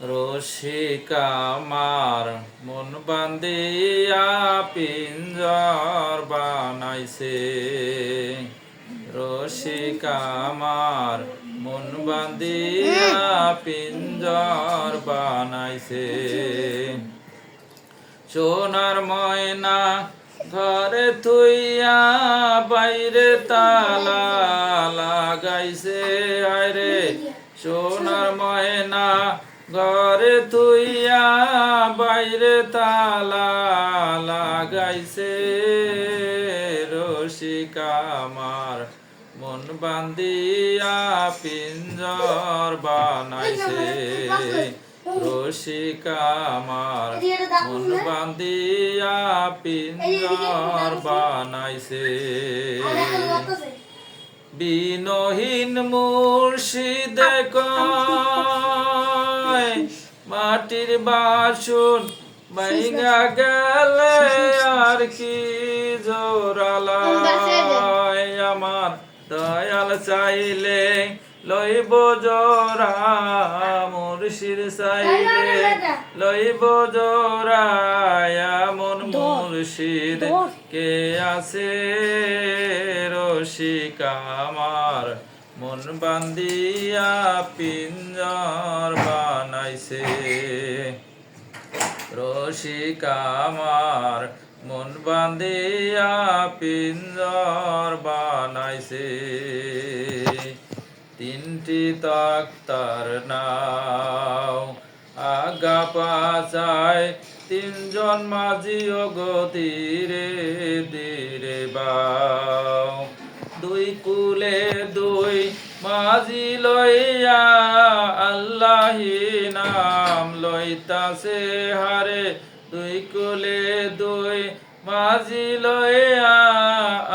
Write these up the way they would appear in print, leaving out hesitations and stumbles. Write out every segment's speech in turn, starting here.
রসিক আমার মন বান্ধিয়া পিঞ্জর বানাইছে। রসিক আমার মন বান্ধিয়া পিঞ্জর বানাইছে। সোনার ময়না ঘরে থুইয়া বাইরে তালা লাগাইছে। আরে সোনার ময়না ঘরে থুইয়া বাইরে তালা লাগাইছে। রসিক আমার মন বান্ধিয়া পিঞ্জর বানাইছে। রসিক আমার মন বান্ধিয়া পিঞ্জর বানাইছে। বিনহীন মুর্শিদে কয় মাটির বাসন ভাইঙা গেলে আর কি জোরালায়। আমার দয়াল চাইলে লইব জোড়া, মুর্শিদ চাইলে লইব জোড়া। এমন মুর্শিদ কে আছে? রসিক আমার মন বান্ধিয়া পিঞ্জর বানাইছে। রসিক আমার মন বান্ধিয়া পিঞ্জর বানাইছে। তিনটি তক্তার নাও আগা পাছায়, তিনজন মাঝি ও গতিরে ধীরে বাও। দুই কুলে দুই মাঝি লইয়া আল্লাহি নাম লইতাছে হারে। দুই কুলে দুই মাঝি লইয়া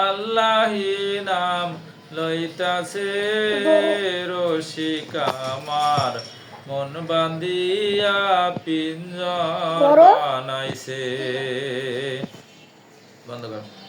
আল্লাহি নাম লইতাছে। রসিক আমার মন বান্ধিয়া পিঞ্জর বানাইছে। বন্ধ কর।